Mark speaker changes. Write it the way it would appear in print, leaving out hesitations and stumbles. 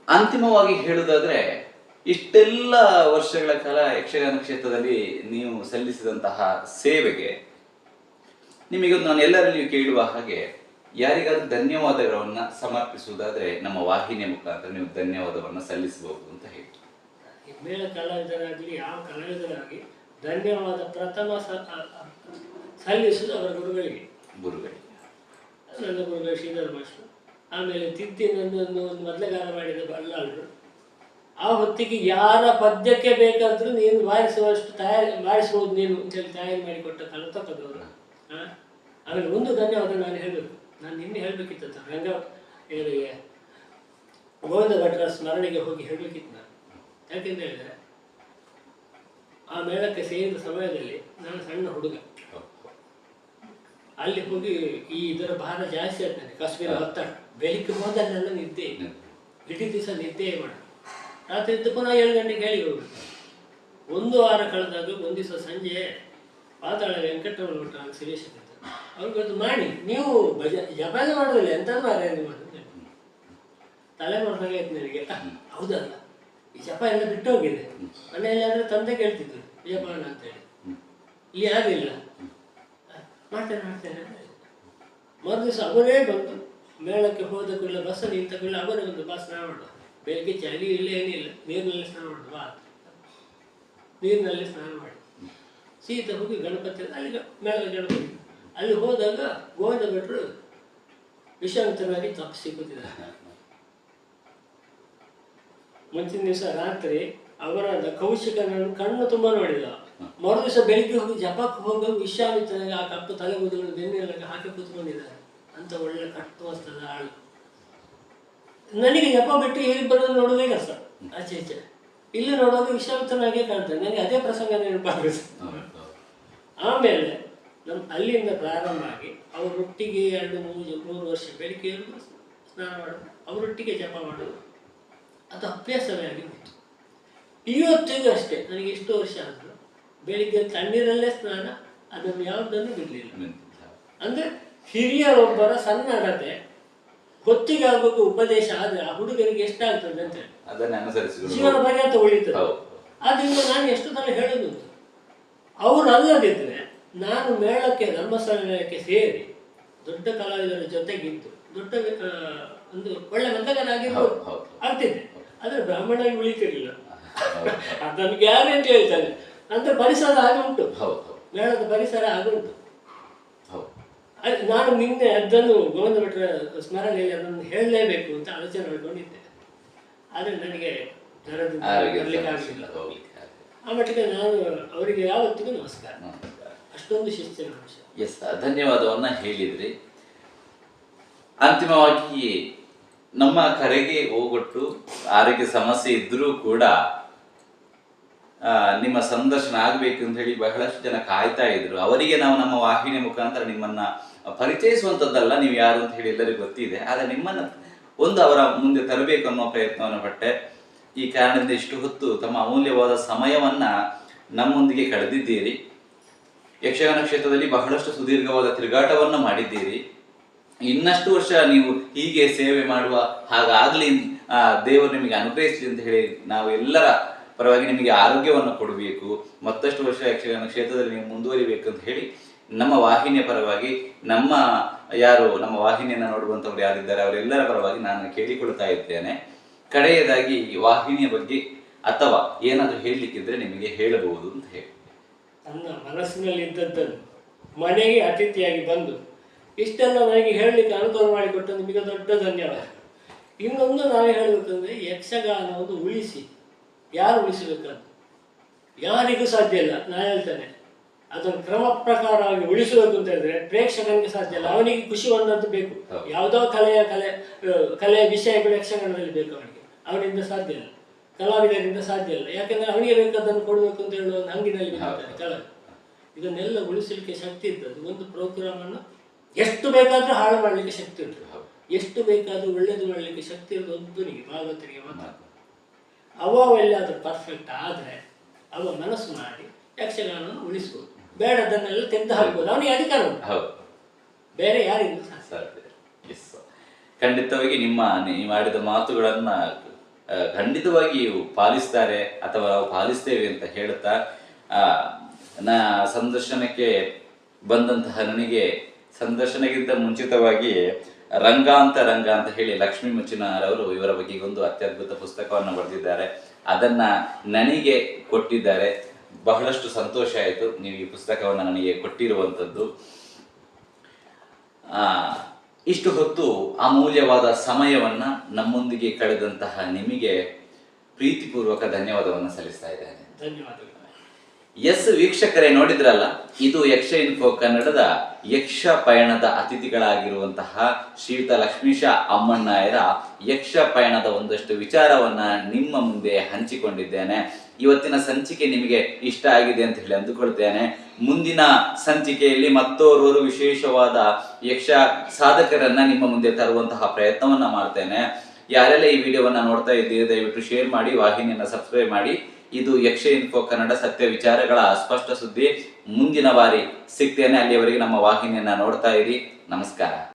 Speaker 1: ಅಂತಿಮವಾಗಿ ಹೇಳುವುದಾದ್ರೆ ಇಷ್ಟೆಲ್ಲ ವರ್ಷಗಳ ಕಾಲ ಯಕ್ಷಗಾನ ಕ್ಷೇತ್ರದಲ್ಲಿ ನೀವು ಸಲ್ಲಿಸಿದಂತಹ ಸೇವೆಗೆ ನಿಮಗೊಂದು ನಾನು ಎಲ್ಲರಲ್ಲಿಯೂ ಕೇಳುವ ಹಾಗೆ ಯಾರಿಗಾದ್ರೂ ಧನ್ಯವಾದಗಳನ್ನ ಸಮರ್ಪಿಸುವುದಾದ್ರೆ ನಮ್ಮ ವಾಹಿನಿಯ ಮುಖಾಂತರ ನೀವು ಧನ್ಯವಾದವನ್ನ ಸಲ್ಲಿಸಬಹುದು ಅಂತ ಹೇಳಿ.
Speaker 2: ಮೇಳ ಕಲಾವಿದರಾಗಲಿ ಯಾವ ಕಲಾವಿದರಾಗಲಿ ಧನ್ಯವಾದ ಪ್ರಥಮ ಸಲ್ಲಿಸುವುದು ಅವರ ಗುರುಗಳಿಗೆ. ನನ್ನ ಗುರುಗಳು ಶ್ರೀಧರ ಮಾಸ್ಟರು, ಆಮೇಲೆ ತಿದ್ದಿನೊಂದು ಮೊದಲಗಾರ ಮಾಡಿದ ಬಲ್ಲಾಳರು. ಆ ಹೊತ್ತಿಗೆ ಯಾರ ಪದ್ಯಕ್ಕೆ ಬೇಕಾದರೂ ನೀನು ಬಾರಿಸುವಷ್ಟು ಬಾರಿಸುವುದು ನೀನು ಅಂತೇಳಿ ತಯಾರಿ ಮಾಡಿಕೊಟ್ಟ ಕಲತಕ್ಕದವರು. ಆಮೇಲೆ ಒಂದು ಧನ್ಯವಾದ ನಾನು ಹೇಳಬೇಕು, ನಾನು ನಿನ್ನೆ ಹೇಳಬೇಕಿತ್ತು ರಂಗ ಇವರಿಗೆ ಗೋವಿಂದ ಭಟ್ರ ಸ್ಮರಣೆಗೆ ಹೋಗಿ ಹೇಳಬೇಕಿತ್ತು ನಾನು. ಯಾಕೆಂತ ಹೇಳಿದ್ರೆ ಆ ಮೇಳಕ್ಕೆ ಸೇರಿದ ಸಮಯದಲ್ಲಿ ನಾನು ಸಣ್ಣ ಹುಡುಗ, ಅಲ್ಲಿ ಹೋಗಿ ಈ ಇದರ ಭಾರ ಜಾಸ್ತಿ ಆಗ್ತಾನೆ, ಕಾಶ್ಮೀರ ಒತ್ತಡ. ಬೆಳಿಗ್ಗೆ ಹೋದಲ್ಲೆಲ್ಲ ನಿದ್ದೆ, ಇಡೀ ದಿವಸ ನಿದ್ದೆ ಮಾಡಿ ರಾತ್ರಿ ಇದ್ದು ಪುನಃ 7 ಗಂಟೆಗೆ ಹೇಳಿ ಹೋಗ್ಬಿಟ್ಟು. ಒಂದು ವಾರ ಕಳೆದಾಗ ಒಂದು ದಿವಸ ಸಂಜೆ ಪಾತಾಳ ವೆಂಕಟರಮಣ ಭಟ್ರ ಸುರೇಶ್ ಅವ್ರಿಗೆ ಅದು ಮಾಡಿ ನೀವು ಜಪಾನ ಮಾಡೋದಿಲ್ಲ ಎಂಥದ್ದು ಮಾರ ನಿಮ್ಮದು ತಲೆ ಮಾಡ್ದಾಗೈತೆ ನನಗೆ. ಹೌದಲ್ಲ, ಈ ಜಪ ಎಲ್ಲ ಬಿಟ್ಟು ಹೋಗಿದೆ. ಮನೆಯಲ್ಲಿ ಅಂದರೆ ತಂದೆ ಕೇಳ್ತಿದ್ರು ಜಪಾನ ಅಂತೇಳಿ, ಇಲ್ಲಿ ಯಾರಿಲ್ಲ, ಮಾಡ್ತೇನೆ. ಮರುದಿವಸ ಅವರೇ ಬಂದು ಮೇಳಕ್ಕೆ ಹೋದ ಕೂಡಲೇ ಬಸ್ ನಿಂತ ಕೂಡಲೇ ಅವರೇ ಒಂದು ಬಸ್ ಸ್ನಾನ ಮಾಡೋದು. ಬೆಳಗ್ಗೆ ಚಳಿ ಇಲ್ಲ ಏನಿಲ್ಲ, ನೀರಿನಲ್ಲಿ ಸ್ನಾನ ಮಾಡೋದು. ನೀರಿನಲ್ಲಿ ಸ್ನಾನ ಮಾಡಿ ಸೀತ ಹೋಗಿ ಗಣಪತಿ ಅಲ್ಲಿ ಮೇಳದ ಗಣಪತಿ ಅಲ್ಲಿ ಹೋದಾಗ ಗೋವಿಂದ ಭಟ್ರು ವಿಷಾಂತರಾಗಿ ತಪ್ಪಿಸಿ ಕೂತಿದ್ದಾರೆ. ಮುಂಚಿನ ದಿವಸ ರಾತ್ರಿ ಅವರ ಕೌಶಿಕನನ್ನು ಕಣ್ಣು ತುಂಬ ನೋಡಿದ. ಮರು ದಿವಸ ಬೆಳಿಗ್ಗೆ ಹೋಗಿ ಜಪಕ್ಕೆ ಹೋಗಲು ವಿಶ್ವಾಮಿತ್ರನಿಗೆ ಆ ಕಪ್ಪು ತಲೆಗೂದಲು ಬೆನ್ನೆಲ್ಲ ಹಾಕಿ ಕೂತ್ಕೊಂಡಿದ್ದಾರೆ ಅಂತ. ಒಳ್ಳೆ ಕಟ್ಟುವಸ್ತದ ಆಳು. ನನಗೆ ಜಪ ಬಿಟ್ಟು ಹೇಗೆ ಬರೋದು ನೋಡೋದೇ ಕಷ್ಟ. ಆಚೆ ಈಚೆ ಇಲ್ಲಿ ನೋಡುವಾಗ ವಿಶ್ವಾಮಿತ್ರನಾಗೆ ಕಾಣ್ತಾರೆ. ನನಗೆ ಅದೇ ಪ್ರಸಂಗ ನೆನಪಾಗುತ್ತೆ. ಆಮೇಲೆ ಅಲ್ಲಿಂದ ಪ್ರಾರಂಭ ಆಗಿ ಅವರೊಟ್ಟಿಗೆ 2-3 ವರ್ಷ ಬೆಳಿಗ್ಗೆ ಸ್ನಾನ ಮಾಡೋದು, ಅವರೊಟ್ಟಿಗೆ ಜಪ ಮಾಡೋದು, ಅದು ಅಭ್ಯಾಸವೇ ಆಗಿತ್ತು. ಇವತ್ತಿಗೂ ಅಷ್ಟೇ, ನನಗೆ ಎಷ್ಟು ವರ್ಷ ಆದರೂ ಬೆಳಿಗ್ಗೆ ತಣ್ಣೀರಲ್ಲೇ ಸ್ನಾನ, ಅದನ್ನು ಯಾವುದನ್ನು ಬಿಡಲಿಲ್ಲ. ಅಂದರೆ ಹಿರಿಯರೊಬ್ಬರ ಸಣ್ಣ ಅಡತೆ ಹೊತ್ತಿಗೆ ಆಗೋದು ಉಪದೇಶ ಆದರೆ ಆ ಹುಡುಗರಿಗೆ ಎಷ್ಟಾಗ್ತದೆ ಅಂತ ಜೀವನ ಪರ್ಯಂತ ಉಳಿತದೆ. ಆದ್ದರಿಂದ ನಾನು ಎಷ್ಟು ಸಲ ಹೇಳೋದು, ಅವರು ಅಲ್ಲದಿದ್ದರೆ ನಾನು ಮೇಳಕ್ಕೆ ಧರ್ಮಸ್ಥಳ ಮೇಳಕ್ಕೆ ಸೇರಿ ದೊಡ್ಡ ಕಲಾವಿದರ ಜೊತೆಗಿದ್ದು ದೊಡ್ಡ ಒಂದು ಒಳ್ಳೆ ಮಂದಗನಾಗಿರ್ಬೋದು ಆಗ್ತಿದ್ದೆ. ಆದರೆ ಬ್ರಾಹ್ಮಣಾಗಿ ಉಳಿತಿರಲಿಲ್ಲ, ಅದನ್ನು ಗ್ಯಾರಂಟಿ ಹೇಳ್ತಾನೆ. ಅಂದ್ರೆ ಪರಿಸರ ಹಾಗೆ ಉಂಟು, ಮೇಳದ ಪರಿಸರ ಹಾಗೆ ಉಂಟು. ನಾನು ನಿನ್ನೆ ಅದನ್ನು ಗೋವಿಂದ ಭಟ್ರ ಸ್ಮರಣೆಯಲ್ಲಿ ಅದನ್ನು ಹೇಳಲೇಬೇಕು ಅಂತ ಆಲೋಚನೆ ಮಾಡಿಕೊಂಡಿದ್ದೆ. ಆದರೆ ನನಗೆ ಬರಲಿಕ್ಕೆ ಆಗಲಿಲ್ಲ. ಆ ಮಟ್ಟಿಗೆ ನಾನು ಅವರಿಗೆ ಯಾವತ್ತಿಗೂ ನಮಸ್ಕಾರ. ಅಷ್ಟೊಂದು ಶಿಸ್ತಿನ ಅಂಶ.
Speaker 1: ಎಸ್, ಧನ್ಯವಾದವನ್ನ ಹೇಳಿದ್ರಿ. ಅಂತಿಮವಾಗಿ ನಮ್ಮ ಕರೆಗೆ ಹೋಗೊಟ್ಟು ಆರೋಗ್ಯ ಸಮಸ್ಯೆ ಇದ್ರೂ ಕೂಡ ನಿಮ್ಮ ಸಂದರ್ಶನ ಆಗಬೇಕು ಅಂತ ಹೇಳಿ ಬಹಳಷ್ಟು ಜನ ಕಾಯ್ತಾ ಇದ್ರು. ಅವರಿಗೆ ನಾವು ನಮ್ಮ ವಾಹಿನಿಯ ಮುಖಾಂತರ ನಿಮ್ಮನ್ನ ಪರಿಚಯಿಸುವಂಥದ್ದಲ್ಲ, ನೀವು ಯಾರು ಅಂತ ಹೇಳಿ ಎಲ್ಲರಿಗೂ ಗೊತ್ತಿದೆ. ಆದರೆ ನಿಮ್ಮನ್ನ ಒಂದು ಅವರ ಮುಂದೆ ತರಬೇಕು ಅನ್ನೋ ಪ್ರಯತ್ನವನ್ನು ಪಟ್ಟೆ. ಈ ಕಾರಣದಿಂದ ಇಷ್ಟು ಹೊತ್ತು ತಮ್ಮ ಅಮೂಲ್ಯವಾದ ಸಮಯವನ್ನ ನಮ್ಮೊಂದಿಗೆ ಕಳೆದಿದ್ದೀರಿ. ಯಕ್ಷಗಾನ ಕ್ಷೇತ್ರದಲ್ಲಿ ಬಹಳಷ್ಟು ಸುದೀರ್ಘವಾದ ತಿರುಗಾಟವನ್ನು ಮಾಡಿದ್ದೀರಿ. ಇನ್ನಷ್ಟು ವರ್ಷ ನೀವು ಹೀಗೆ ಸೇವೆ ಮಾಡುವ ಹಾಗಾಗ್ಲಿ, ದೇವರು ನಿಮಗೆ ಅನುಗ್ರಹಿಸಲಿ ಅಂತ ಹೇಳಿ ನಾವು ಎಲ್ಲರ ಪರವಾಗಿ ನಿಮಗೆ ಆರೋಗ್ಯವನ್ನು ಕೊಡಬೇಕು, ಮತ್ತಷ್ಟು ವರ್ಷ ಯಕ್ಷಗಾನ ಕ್ಷೇತ್ರದಲ್ಲಿ ನೀವು ಮುಂದುವರಿಬೇಕು ಅಂತ ಹೇಳಿ ನಮ್ಮ ವಾಹಿನಿಯ ಪರವಾಗಿ, ನಮ್ಮ ವಾಹಿನಿಯನ್ನು ನೋಡುವಂಥವ್ರು ಯಾರಿದ್ದಾರೆ ಅವರೆಲ್ಲರ ಪರವಾಗಿ ನಾನು ಕೇಳಿಕೊಳ್ತಾ ಇದ್ದೇನೆ. ಕಡೆಯದಾಗಿ ಈ ವಾಹಿನಿಯ ಬಗ್ಗೆ ಅಥವಾ ಏನಾದರೂ ಹೇಳಲಿಕ್ಕಿದ್ರೆ ನಿಮಗೆ ಹೇಳಬಹುದು ಅಂತ ಹೇಳಿ.
Speaker 2: ನನ್ನ ಮನಸ್ಸಿನಲ್ಲಿದ್ದದ್ದನ್ನು ಮನೆಗೆ ಅತಿಥಿಯಾಗಿ ಬಂದು ಇಷ್ಟೆಲ್ಲ ನನಗೆ ಹೇಳಲಿಕ್ಕೆ ಅನುಕೂಲ ಮಾಡಿಕೊಟ್ಟು ನಿಮಗೆ ದೊಡ್ಡ ಧನ್ಯವಾದ. ಇನ್ನೊಂದು ನಾವೇ ಹೇಳಬೇಕಂದ್ರೆ ಯಕ್ಷಗಾನವನ್ನು ಉಳಿಸಿ, ಯಾರು ಉಳಿಸಬೇಕಂತ ಯಾರಿಗೂ ಸಾಧ್ಯ ಇಲ್ಲ. ನಾನು ಹೇಳ್ತೇನೆ, ಅದನ್ನು ಕ್ರಮ ಪ್ರಕಾರವಾಗಿ ಉಳಿಸಬೇಕು ಅಂತ ಹೇಳಿದ್ರೆ ಪ್ರೇಕ್ಷಕನಿಗೆ ಸಾಧ್ಯ ಇಲ್ಲ. ಅವನಿಗೆ ಖುಷಿ ಬಂದದ್ದು ಬೇಕು. ಯಾವುದೋ ಕಲೆಯ ವಿಷಯಗಳು ಯಕ್ಷಗಾನದಲ್ಲಿ ಬೇಕು ಅವನಿಗೆ, ಅವನಿಂದ ಸಾಧ್ಯ ಇಲ್ಲ, ಕಲಾವಿದರಿಂದ ಸಾಧ್ಯ ಇಲ್ಲ. ಯಾಕೆಂದ್ರೆ ಅವನಿಗೆ ಬೇಕಾದನ್ನು ಕೊಡಬೇಕು ಅಂತ ಹೇಳುವ ಹಂಗಿನಲ್ಲಿ ಬಿಡ್ತಾರೆ ಕಲಾವಿದ. ಇದನ್ನೆಲ್ಲ ಉಳಿಸಲಿಕ್ಕೆ ಶಕ್ತಿ ಇದ್ದದ್ದು. ಒಂದು ಪ್ರೋಗ್ರಾಮನ್ನು ಎಷ್ಟು ಬೇಕಾದರೂ ಹಾಳು ಮಾಡಲಿಕ್ಕೆ ಶಕ್ತಿ ಉಂಟು, ಎಷ್ಟು ಬೇಕಾದರೂ ಒಳ್ಳೇದು ಮಾಡಲಿಕ್ಕೆ ಶಕ್ತಿ ಇರೋದು ಒಬ್ಬನಿಗೆ, ಭಾಗವತರಿಗೆ ಮಾತ್ರ. ಎಲ್ಲಾದರೂ ಪರ್ಫೆಕ್ಟ್ ಆದರೆ ಅವ ಮನಸ್ಸು ಮಾಡಿ ಯಕ್ಷಗಾನವನ್ನು ಉಳಿಸ್ಬೋದು, ಬೇಡದನ್ನೆಲ್ಲ ತೆಗೆದು ಹಾಕ್ಬೋದು. ಅವನಿಗೆ ಅಧಿಕಾರ ಉಂಟು, ಬೇರೆ ಯಾರಿಗೂ ಸಾಧ್ಯ.
Speaker 1: ಖಂಡಿತವಾಗಿ ನೀವು ಆಡಿದ ಮಾತುಗಳನ್ನ ಖಂಡಿತವಾಗಿಯೂ ಪಾಲಿಸ್ತಾರೆ ಅಥವಾ ನಾವು ಪಾಲಿಸ್ತೇವೆ ಅಂತ ಹೇಳುತ್ತಾ ನಾ ಸಂದರ್ಶನಕ್ಕೆ ಬಂದಂತಹ ನನಗೆ ಸಂದರ್ಶನಕ್ಕಿಂತ ಮುಂಚಿತವಾಗಿ ರಂಗ ಅಂತ ಹೇಳಿ ಲಕ್ಷ್ಮೀ ಮುಚ್ಚಿನರವರು ಇವರ ಬಗ್ಗೆ ಒಂದು ಅತ್ಯದ್ಭುತ ಪುಸ್ತಕವನ್ನು ಬರೆದಿದ್ದಾರೆ. ಅದನ್ನ ನನಗೆ ಕೊಟ್ಟಿದ್ದಾರೆ. ಬಹಳಷ್ಟು ಸಂತೋಷ ಆಯಿತು ನೀವು ಈ ಪುಸ್ತಕವನ್ನು ನನಗೆ ಕೊಟ್ಟಿರುವಂಥದ್ದು. ಇಷ್ಟು ಹೊತ್ತು ಅಮೂಲ್ಯವಾದ ಸಮಯವನ್ನ ನಮ್ಮೊಂದಿಗೆ ಕಳೆದಂತಹ ನಿಮಗೆ ಪ್ರೀತಿಪೂರ್ವಕ ಧನ್ಯವಾದವನ್ನು ಸಲ್ಲಿಸ್ತಾ ಇದ್ದೇನೆ.
Speaker 2: ಧನ್ಯವಾದಗಳು.
Speaker 1: ಎಸ್ ವೀಕ್ಷಕರೇ, ನೋಡಿದ್ರಲ್ಲ, ಇದು ಯಕ್ಷ ಇನ್ಫೋ ಕನ್ನಡದ ಯಕ್ಷ ಪಯಣದ ಅತಿಥಿಗಳಾಗಿರುವಂತಹ ಶ್ರೀಯುತ ಲಕ್ಷ್ಮೀಶ ಅಮ್ಮಣ್ಣಯರ ಯಕ್ಷ ಪಯಣದ ಒಂದಷ್ಟು ವಿಚಾರವನ್ನ ನಿಮ್ಮ ಮುಂದೆ ಹಂಚಿಕೊಂಡಿದ್ದೇನೆ. ಇವತ್ತಿನ ಸಂಚಿಕೆ ನಿಮಗೆ ಇಷ್ಟ ಆಗಿದೆ ಅಂತ ಹೇಳಿ ಅಂದುಕೊಳ್ತೇನೆ. ಮುಂದಿನ ಸಂಚಿಕೆಯಲ್ಲಿ ಮತ್ತೋರ್ವರು ವಿಶೇಷವಾದ ಯಕ್ಷ ಸಾಧಕರನ್ನ ನಿಮ್ಮ ಮುಂದೆ ತರುವಂತಹ ಪ್ರಯತ್ನವನ್ನ ಮಾಡ್ತೇನೆ. ಯಾರೆಲ್ಲ ಈ ವಿಡಿಯೋವನ್ನ ನೋಡ್ತಾ ಇದ್ದೀರಿ, ದಯವಿಟ್ಟು ಶೇರ್ ಮಾಡಿ, ವಾಹಿನಿಯನ್ನ ಸಬ್ಸ್ಕ್ರೈಬ್ ಮಾಡಿ. ಇದು ಯಕ್ಷ ಇನ್ಫೋ ಕನ್ನಡ, ಸತ್ಯ ವಿಚಾರಗಳ ಅಸ್ಪಷ್ಟ ಸುದ್ದಿ. ಮುಂದಿನ ಬಾರಿ ಸಿಗ್ತೇನೆ. ಅಲ್ಲಿಯವರೆಗೆ ನಮ್ಮ ವಾಹಿನಿಯನ್ನ ನೋಡ್ತಾ ಇರಿ. ನಮಸ್ಕಾರ.